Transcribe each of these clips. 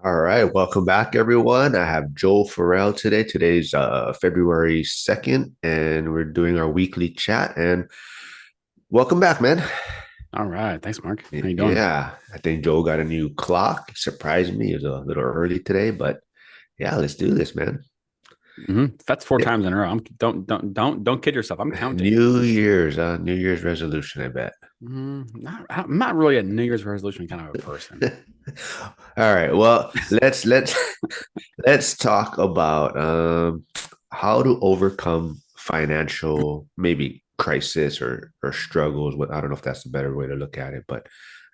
All right, welcome back, everyone. I have Joel Farrell today. Today's February 2nd, and we're doing our weekly chat. And welcome back, man. All right. Thanks, Mark. How you doing? Yeah, I think Joel got a new clock. It surprised me. It was a little early today, but yeah, let's do this, man. That's four Yeah, times in a row. Don't kid yourself. I'm counting. New Year's resolution, I bet. I'm not really a New Year's resolution kind of a person. All right, well, let's let's talk about how to overcome financial maybe crisis or struggles. What I don't know if that's a better way to look at it, but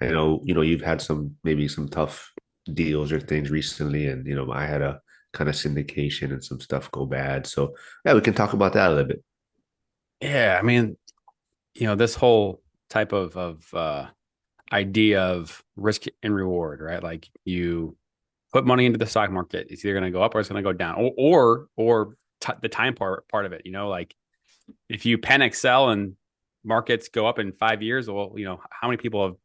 I know you've had some maybe some tough deals or things recently, and I had a kind of syndication and some stuff go bad. So yeah, we can talk about that a little bit. Yeah, I mean, this whole type of idea of risk and reward, right? Like you put money into the stock market, it's either going to go up or it's going to go down, or the time part of it. Like if you panic sell and markets go up in 5 years, well, how many people have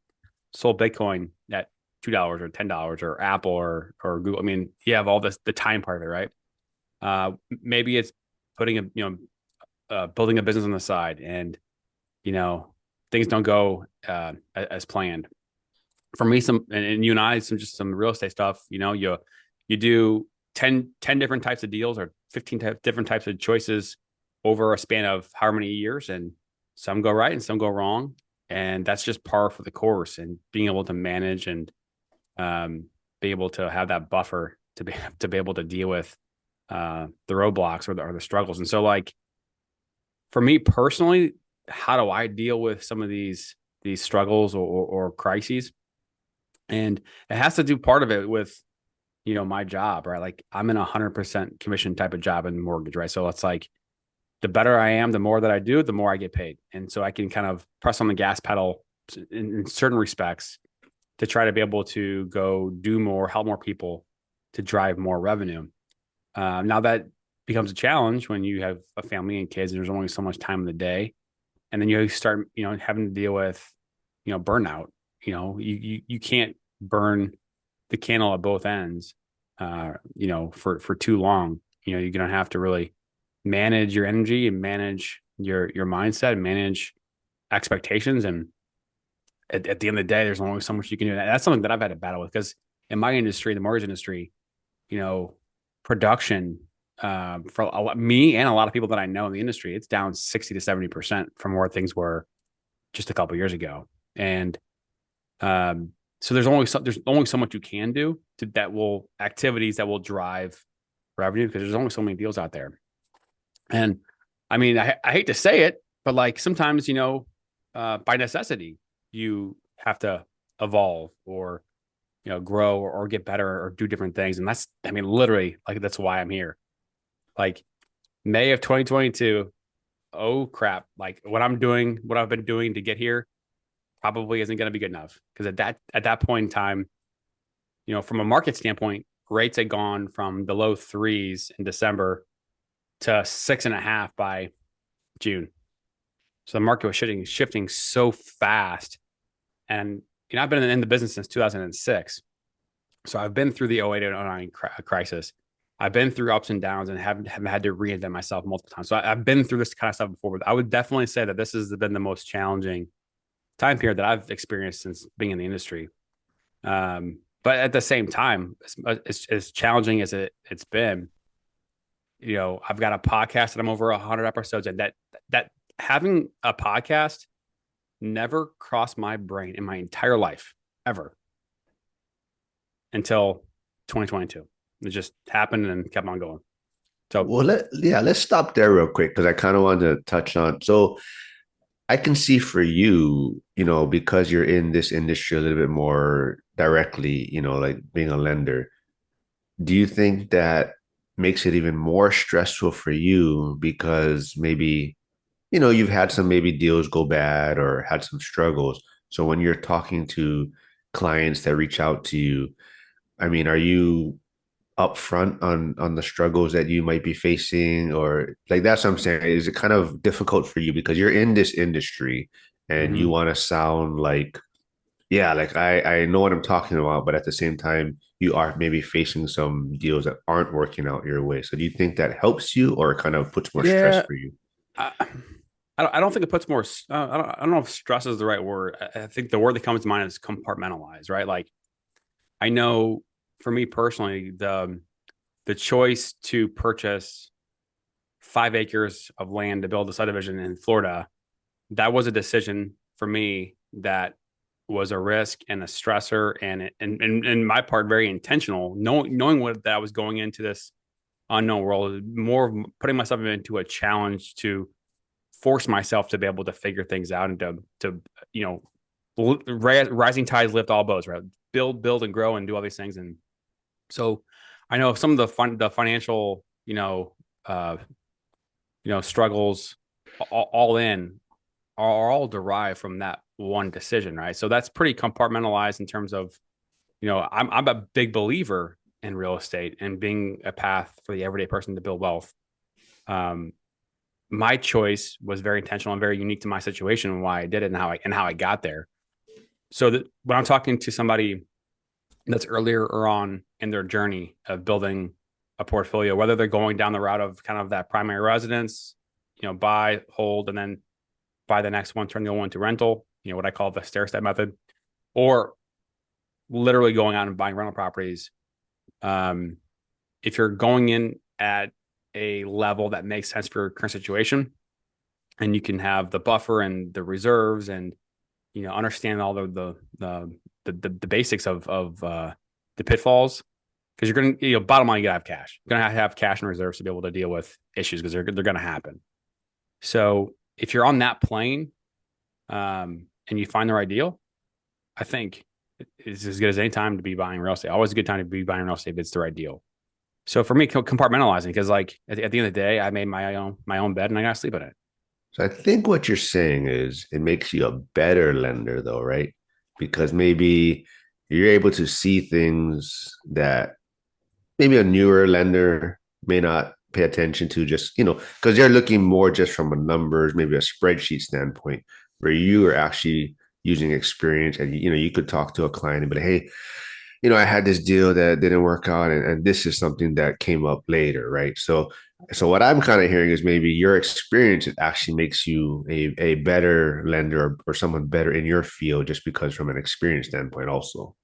sold Bitcoin at $2 or $10 or Apple or Google? I mean, you have all this the time part of it, right? Maybe it's putting building a business on the side, and you know things don't go as planned. For me, and you and I, some real estate stuff. You do 10 different types of deals or 15 different types of choices over a span of how many years, and some go right and some go wrong, and that's just par for the course. And being able to manage and be able to have that buffer to be able to deal with the roadblocks or the struggles. And so, like for me personally, how do I deal with some of these struggles or crises? And it has to do part of it with my job, right? Like I'm in 100% commission type of job in mortgage, right? So it's like the better I am, the more that I do, the more I get paid. And so I can kind of press on the gas pedal in certain respects to try to be able to go do more, help more people to drive more revenue. Now that becomes a challenge when you have a family and kids, and there's only so much time in the day. And then you start, having to deal with, burnout. You can't burn the candle at both ends, for too long. You're going to have to really manage your energy and manage your mindset and manage expectations. And at the end of the day, there's only so much you can do. That's something that I've had to battle with because in my industry, the mortgage industry, you know, production for me and a lot of people that I know in the industry, it's down 60 to 70% from where things were just a couple of years ago. And so there's only so much you can do that will activities that will drive revenue because there's only so many deals out there. And I mean, I hate to say it, but like sometimes, by necessity, you have to evolve or, grow or get better or do different things. And I mean, literally, like, that's why I'm here. Like May of 2022, oh crap. Like what I've been doing to get here probably isn't going to be good enough. Cause at that point in time, from a market standpoint, rates had gone from the low threes in December to 6.5 by June. So the market was shifting so fast. And I've been in the business since 2006. So I've been through the 08 and 09 crisis. I've been through ups and downs and have had to reinvent myself multiple times. So I've been through this kind of stuff before, but I would definitely say that this has been the most challenging time period that I've experienced since being in the industry. But at the same time, as challenging as it's been, I've got a podcast and I'm over 100 episodes, and that having a podcast never crossed my brain in my entire life ever until 2022. It just happened and kept on going. So, Well, let's stop there real quick because I kind of wanted to touch on. So I can see for you, because you're in this industry a little bit more directly, like being a lender. Do you think that makes it even more stressful for you because maybe, you've had some maybe deals go bad or had some struggles. So when you're talking to clients that reach out to you, I mean, are you upfront on the struggles that you might be facing or like that's what I'm saying. Is it kind of difficult for you because you're in this industry and you mhm. want to sound like Yeah, like I know what I'm talking about, but at the same time, you are maybe facing some deals that aren't working out your way. So do you think that helps you or kind of puts more stress Yeah, for you? I, I don't think it puts more. I don't know if stress is the right word. I think the word that comes to mind is compartmentalize, right? Like I know for me personally, the choice to purchase 5 acres of land to build a subdivision in Florida, that was a decision for me that was a risk and a stressor and my part very intentional, knowing what that I was going into this unknown world, more putting myself into a challenge to force myself to be able to figure things out and to you know rising tides lift all boats, right? Build and grow and do all these things. And so I know some of the financial struggles all in are all derived from that one decision, right? So that's pretty compartmentalized in terms of, I'm a big believer in real estate and being a path for the everyday person to build wealth. Um, my choice was very intentional and very unique to my situation and why I did it and how I got there. So that when I'm talking to somebody that's earlier on in their journey of building a portfolio, whether they're going down the route of kind of that primary residence, buy, hold, and then buy the next one, turn the old one to rental, what I call the stair step method, or literally going out and buying rental properties. Um, if you're going in at a level that makes sense for your current situation, and you can have the buffer and the reserves, and understand all the basics of the pitfalls, because you're going to, bottom line, you gotta have cash. You're gonna have cash and reserves to be able to deal with issues because they're going to happen. So if you're on that plane, and you find the right deal, I think it's as good as any time to be buying real estate. Always a good time to be buying real estate if it's the right deal. So for me, compartmentalizing, because like at the end of the day, I made my own bed and I got to sleep in it. So I think what you're saying is it makes you a better lender though, right? Because maybe you're able to see things that maybe a newer lender may not pay attention to, just because they're looking more just from a numbers, maybe a spreadsheet standpoint, where you are actually using experience. And you could talk to a client and be like, hey, I had this deal that didn't work out, and this is something that came up later, right? So what I'm kind of hearing is maybe your experience actually makes you a better lender, or someone better in your field, just because from an experience standpoint also.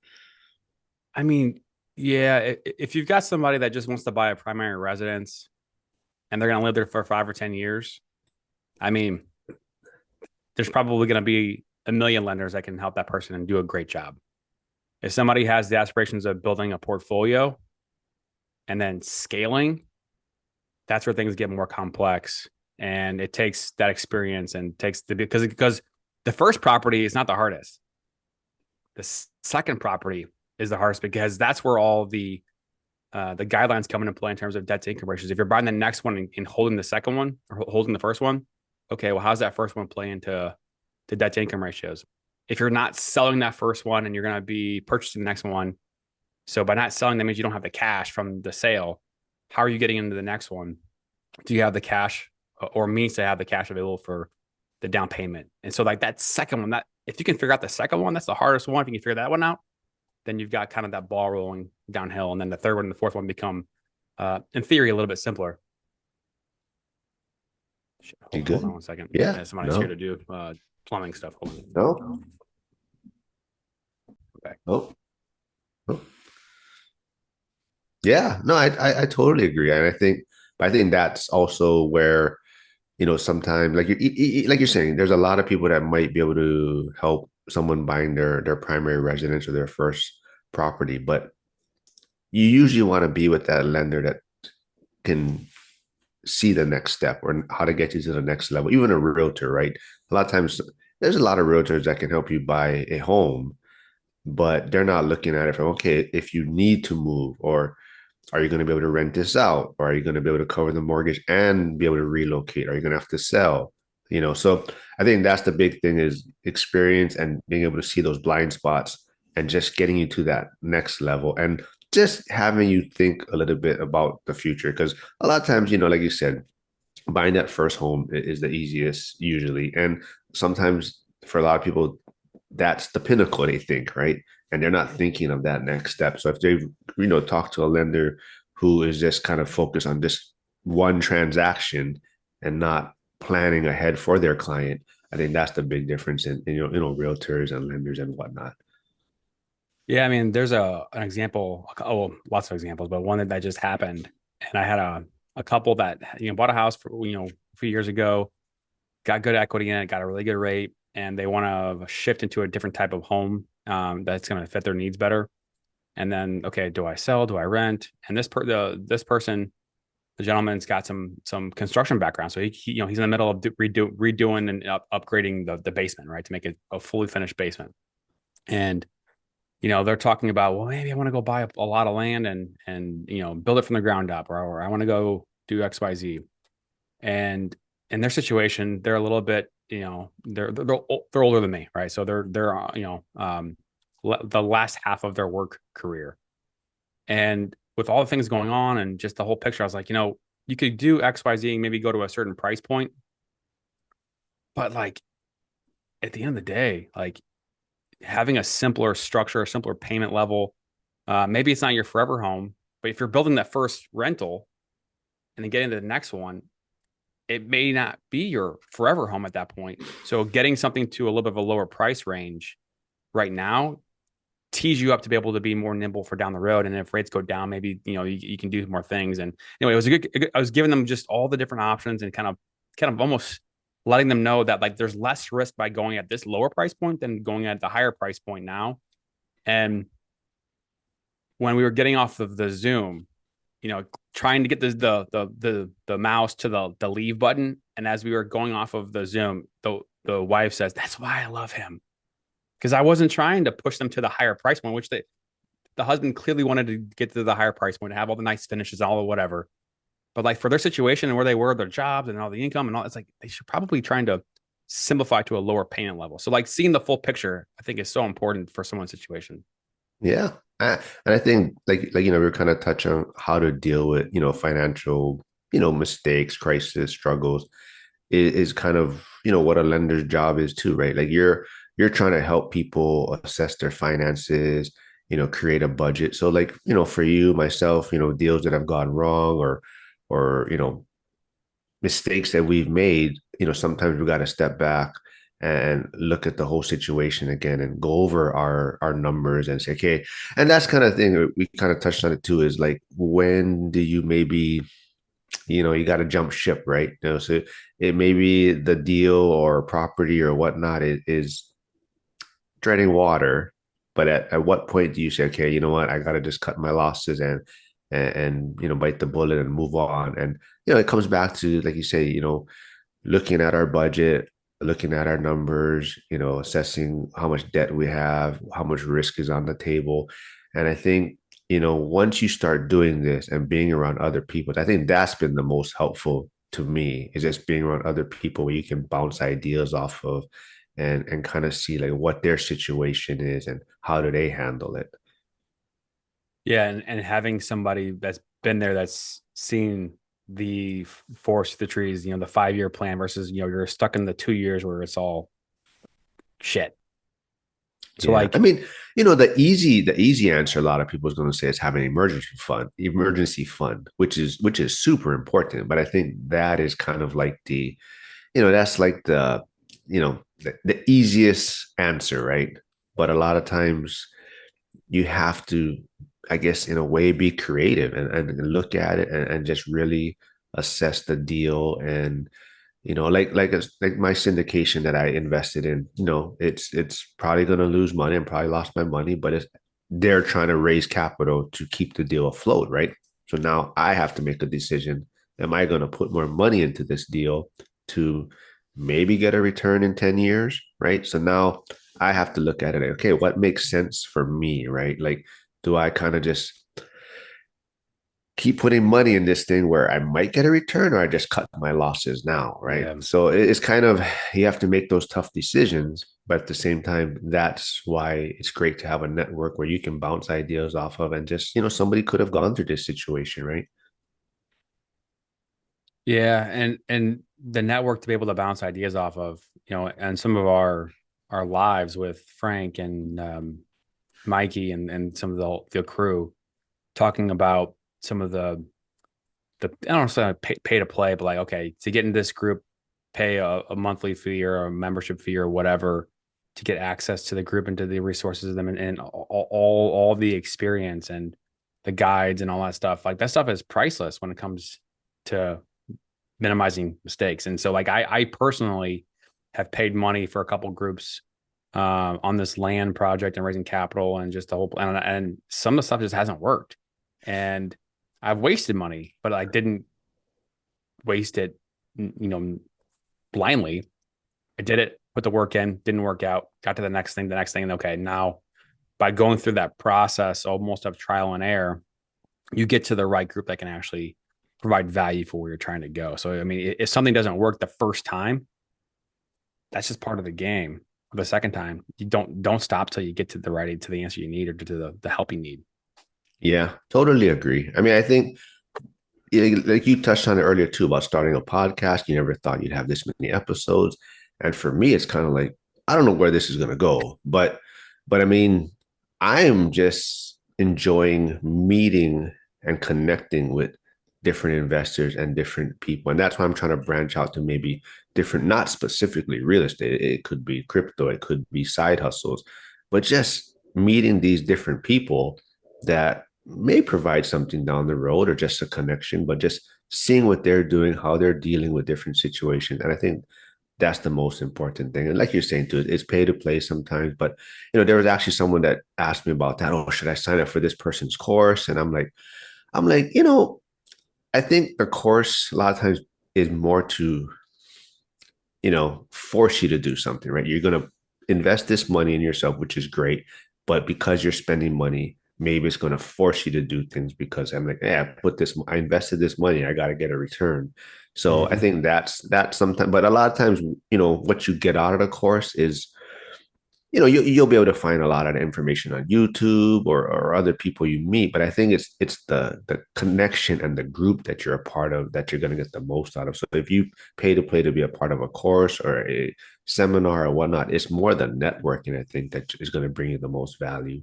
I mean, yeah, if you've got somebody that just wants to buy a primary residence and they're going to live there for 5 or 10 years, I mean, there's probably going to be a million lenders that can help that person and do a great job. If somebody has the aspirations of building a portfolio and then scaling, that's where things get more complex. And it takes that experience and takes because the first property is not the hardest. The second property is the hardest because that's where all the guidelines come into play in terms of debt to income ratios. If you're buying the next one and holding the second one or holding the first one, okay, well, how's that first one play into to debt to income ratios? If you're not selling that first one and you're going to be purchasing the next one, so by not selling, that means you don't have the cash from the sale. How are you getting into the next one? Do you have the cash or means to have the cash available for the down payment? And so like that second one, that if you can figure out the second one, that's the hardest one. If you can figure that one out, then you've got kind of that ball rolling downhill. And then the third one and the fourth one become, in theory, a little bit simpler. You Hold on good? one second. Yeah. Yeah, somebody's here No. to do plumbing stuff. Hold on. No. Okay. Oh. Oh. Yeah. No. I totally agree, and I think that's also where sometimes, like you're saying, there's a lot of people that might be able to help someone buying their primary residence or their first property, but you usually want to be with that lender that can see the next step or how to get you to the next level. Even a realtor, right? A lot of times there's a lot of realtors that can help you buy a home, but they're not looking at it from, okay, if you need to move, or are you going to be able to rent this out, or are you going to be able to cover the mortgage and be able to relocate? Are you going to have to sell? So I think that's the big thing, is experience and being able to see those blind spots and just getting you to that next level, and just having you think a little bit about the future. Because a lot of times, like you said, buying that first home is the easiest usually. And sometimes for a lot of people, that's the pinnacle, they think, right? And they're not thinking of that next step. So if they've, talked to a lender who is just kind of focused on this one transaction and not planning ahead for their client, I think that's the big difference in realtors and lenders and whatnot. Yeah, I mean, there's an example, oh, lots of examples, but one that just happened, and I had a couple that bought a house for a few years ago, got good equity in it, got a really good rate, and they want to shift into a different type of home that's going to fit their needs better. And then, okay, do I sell? Do I rent? And this person, the gentleman's got some construction background, so he's in the middle of redoing and upgrading the basement, right, to make it a fully finished basement. And they're talking about, well, maybe I want to go buy a lot of land and build it from the ground up, or I want to go do XYZ. And in their situation, they're a little bit, they're older than me, right? So they're the last half of their work career. And with all the things going on and just the whole picture, I was like, you could do XYZ and maybe go to a certain price point, but like at the end of the day, like having a simpler structure, a simpler payment level. Maybe it's not your forever home, but if you're building that first rental and then getting to the next one, it may not be your forever home at that point. So getting something to a little bit of a lower price range right now tees you up to be able to be more nimble for down the road. And if rates go down, maybe you can do more things. And anyway, it was a good. I was giving them just all the different options and kind of almost letting them know that like there's less risk by going at this lower price point than going at the higher price point now. And when we were getting off of the Zoom, trying to get the mouse to the leave button, and as we were going off of the Zoom, the wife says, "That's why I love him," because I wasn't trying to push them to the higher price point, which the husband clearly wanted to get to the higher price point, to have all the nice finishes, all the whatever. But like for their situation and where they were, their jobs and all the income and all, it's like they should probably trying to simplify to a lower payment level. So like seeing the full picture, I think is so important for someone's situation. Yeah. And I think we're kind of touch on how to deal with, financial, mistakes, crisis, struggles is kind of, what a lender's job is too, right? Like you're trying to help people assess their finances, create a budget. So like, for you, myself, deals that have gone wrong or, mistakes that we've made, sometimes we got to step back and look at the whole situation again and go over our numbers and say, okay, and that's kind of thing we kind of touched on it too, is like when do you maybe, you got to jump ship, right? So it may be the deal or property or whatnot is treading water, but at what point do you say, okay, you know what, I got to just cut my losses and bite the bullet and move on? And it comes back to, like you say, looking at our budget, looking at our numbers, assessing how much debt we have, how much risk is on the table. And I think, once you start doing this and being around other people, I think that's been the most helpful to me, is just being around other people where you can bounce ideas off of and kind of see like what their situation is and how do they handle it. Yeah, and having somebody that's been there, that's seen the forest the trees, the 5 year plan versus you're stuck in the 2 years where it's all shit. So Yeah. I like, mean, the easy answer a lot of people is going to say is have an emergency fund, which is super important. But I think that is kind of like that's like the easiest answer, right? But a lot of times you have to, I guess, in a way, be creative and look at it and just really assess the deal. And like my syndication that I invested in, it's probably going to lose money and probably lost my money, but they're trying to raise capital to keep the deal afloat, right? So now I have to make a decision. Am I going to put more money into this deal to maybe get a return in 10 years, right? So now I have to look at it like, okay, what makes sense for me, right? Like, do I kind of just keep putting money in this thing where I might get a return, or I just cut my losses now, right? yeah, So it's kind of, you have to make those tough decisions, but at the same time, that's why it's great to have a network where you can bounce ideas off of and just, somebody could have gone through this situation, right? yeah, and the network to be able to bounce ideas off of, and some of our lives with Frank and Mikey and some of the crew talking about some of the I don't know, say pay to play, but like, okay, to get in this group, pay a monthly fee or a membership fee or whatever to get access to the group and to the resources of them and all the experience and the guides and all that stuff. Like that stuff is priceless when it comes to minimizing mistakes. And so like I personally have paid money for a couple groups on this land project and raising capital and just the whole and some of the stuff just hasn't worked. And I've wasted money, but I didn't waste it, blindly. I did it, put the work in, didn't work out, got to the next thing. And okay, now by going through that process almost of trial and error, you get to the right group that can actually provide value for where you're trying to go. So, I mean, if something doesn't work the first time, that's just part of the game. The second time, you don't stop till you get to the answer you need or to the help you need. Yeah, totally agree. I mean, I think like you touched on it earlier too about starting a podcast. You never thought you'd have this many episodes. And for me, it's kind of like, I don't know where this is going to go, but I mean, I am just enjoying meeting and connecting with different investors and different people. And that's why I'm trying to branch out to maybe different, not specifically real estate. It could be crypto, it could be side hustles, but just meeting these different people that may provide something down the road or just a connection, but just seeing what they're doing, how they're dealing with different situations. And I think that's the most important thing. And like you're saying too, it's pay to play sometimes. But there was actually someone that asked me about that. Oh, should I sign up for this person's course? And I'm like, I think the course a lot of times is more to, force you to do something, right? You're gonna invest this money in yourself, which is great. But because you're spending money, maybe it's going to force you to do things because I'm like, yeah, I invested this money, I got to get a return. So I Mm-hmm. think that's sometimes, but a lot of times, what you get out of the course is, you'll be able to find a lot of information on YouTube or other people you meet. But I think it's the connection and the group that you're a part of that you're going to get the most out of. So if you pay to play to be a part of a course or a seminar or whatnot, it's more the networking, I think, that is going to bring you the most value.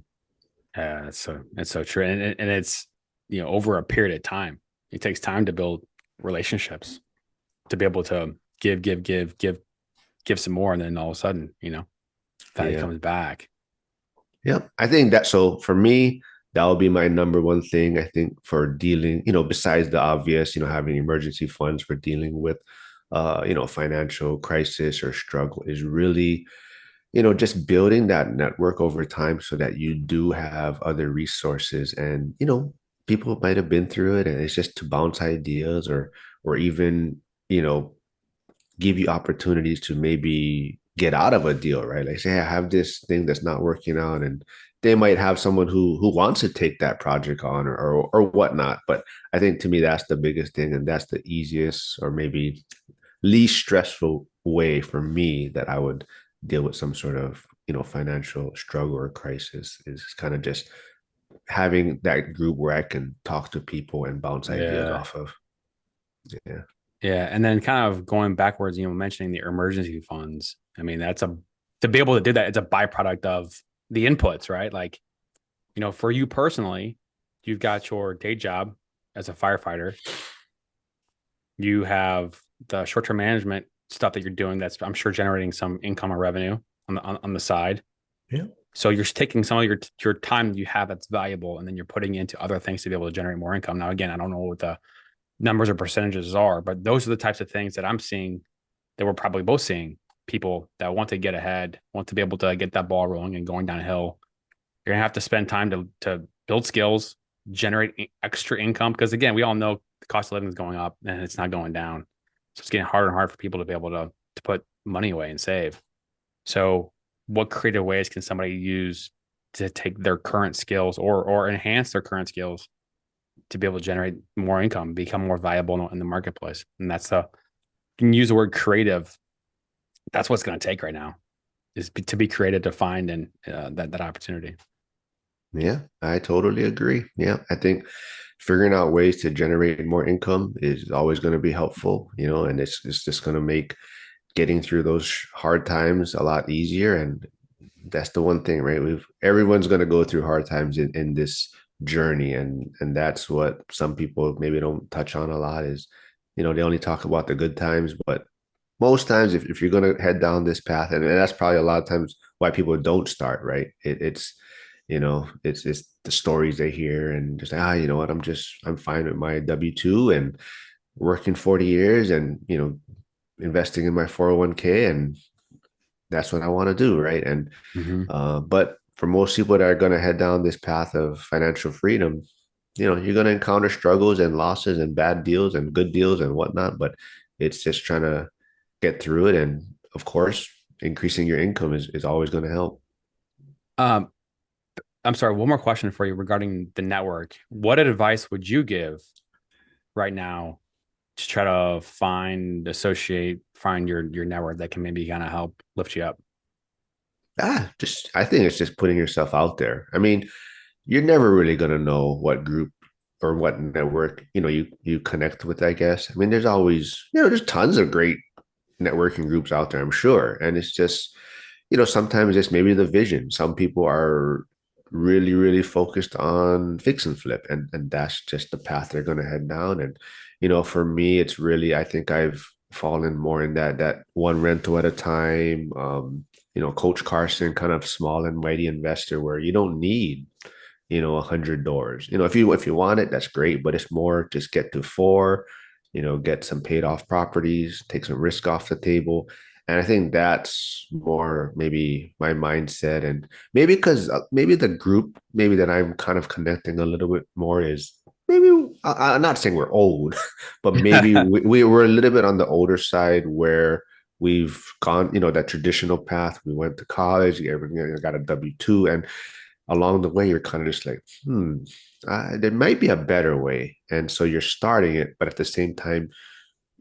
Yeah, it's so true, and it's over a period of time. It takes time to build relationships to be able to give some more, and then all of a sudden, value Yeah. comes back. Yeah. I think that so for me, that would be my number one thing. I think for dealing, besides the obvious, having emergency funds for dealing with financial crisis or struggle is really, just building that network over time so that you do have other resources and, people might have been through it and it's just to bounce ideas or even, you know, give you opportunities to maybe get out of a deal, right? Like say, hey, I have this thing that's not working out, and they might have someone who wants to take that project on or whatnot. But I think to me that's the biggest thing, and that's the easiest or maybe least stressful way for me that I would deal with some sort of financial struggle or crisis is kind of just having that group where I can talk to people and bounce ideas Yeah, off of. Yeah. yeah, and then kind of going backwards, mentioning the emergency funds. I mean, to be able to do that, it's a byproduct of the inputs, right? Like, for you personally, you've got your day job as a firefighter. You have the short-term management stuff that you're doing that's I'm sure generating some income or revenue on the side. Yeah. So you're taking some of your time you have that's valuable, and then you're putting into other things to be able to generate more income. Now, again, I don't know what the numbers or percentages are, but those are the types of things that I'm seeing that we're probably both seeing. People that want to get ahead, want to be able to get that ball rolling and going downhill. You're gonna have to spend time to build skills, generate extra income. Because again, we all know the cost of living is going up and it's not going down. So it's getting harder and harder for people to be able to put money away and save. So what creative ways can somebody use to take their current skills or enhance their current skills to be able to generate more income, become more valuable in the marketplace? And that's you can use the word creative. That's what's going to take right now is to be creative to find and that opportunity. Yeah, I totally agree. Yeah, I think figuring out ways to generate more income is always going to be helpful, and it's just going to make getting through those hard times a lot easier. And that's the one thing, right? Everyone's going to go through hard times in this journey, and that's what some people maybe don't touch on a lot is, they only talk about the good times, but most times if you're going to head down this path, and that's probably a lot of times why people don't start, right? It's the stories they hear and just, you know what, I'm fine with my W-2 and working 40 years and, investing in my 401k, and that's what I want to do, right? And Hmm. but for most people that are going to head down this path of financial freedom, you're going to encounter struggles and losses and bad deals and good deals and whatnot. But it's just trying to get through it. And of course, increasing your income is always going to help. Um, I'm sorry, one more question for you regarding the network. What advice would you give right now to try to find your network that can maybe kind of help lift you up? I think it's just putting yourself out there. I mean, you're never really going to know what group or what network, you connect with, I guess. I mean, there's always, there's tons of great networking groups out there, I'm sure. And it's just, sometimes it's maybe the vision. Some people are really, really focused on fix and flip, and that's just the path they're going to head down. And, for me, it's really, I think I've fallen more in that one rental at a time. Coach Carson, kind of small and mighty investor where you don't need 100 doors. If you want it, that's great, but it's more just get to four, get some paid off properties, take some risk off the table. And I think that's more maybe my mindset. And maybe because maybe the group maybe that I'm kind of connecting a little bit more is maybe, I'm not saying we're old, but maybe we're a little bit on the older side where we've gone, that traditional path. We went to college, everything, got a W-2, and along the way, you're kind of just like, there might be a better way. And so you're starting it, but at the same time,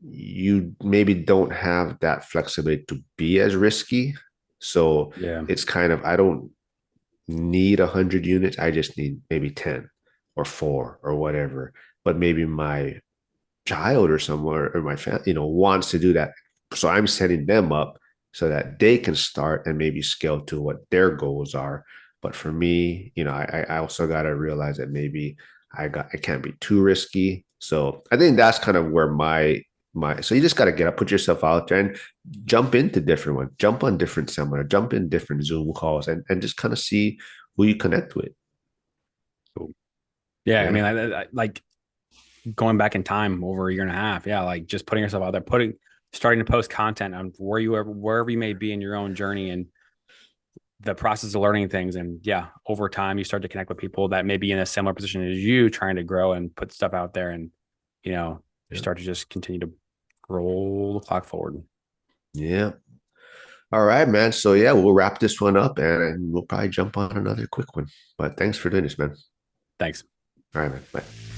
you maybe don't have that flexibility to be as risky. So Yeah. it's kind of, I don't need 100 units. I just need maybe 10 or four or whatever. But maybe my child or somewhere or my family, wants to do that. So I'm setting them up so that they can start and maybe scale to what their goals are. But for me, I also got to realize that maybe I can't be too risky. So I think that's kind of where so you just got to get up, put yourself out there and jump into different ones, jump on different seminars, jump in different Zoom calls and just kind of see who you connect with. Cool. Yeah. I Yeah. mean, like going back in time over a year and a half. Yeah. Like just putting yourself out there, starting to post content on wherever you may be in your own journey and the process of learning things. And yeah, over time, you start to connect with people that may be in a similar position as you, trying to grow and put stuff out there. And, you Yeah. start to just continue to roll the clock forward. Yeah. All right, man. So yeah, we'll wrap this one up and we'll probably jump on another quick one. But thanks for doing this, man. Thanks. All right, man. Bye.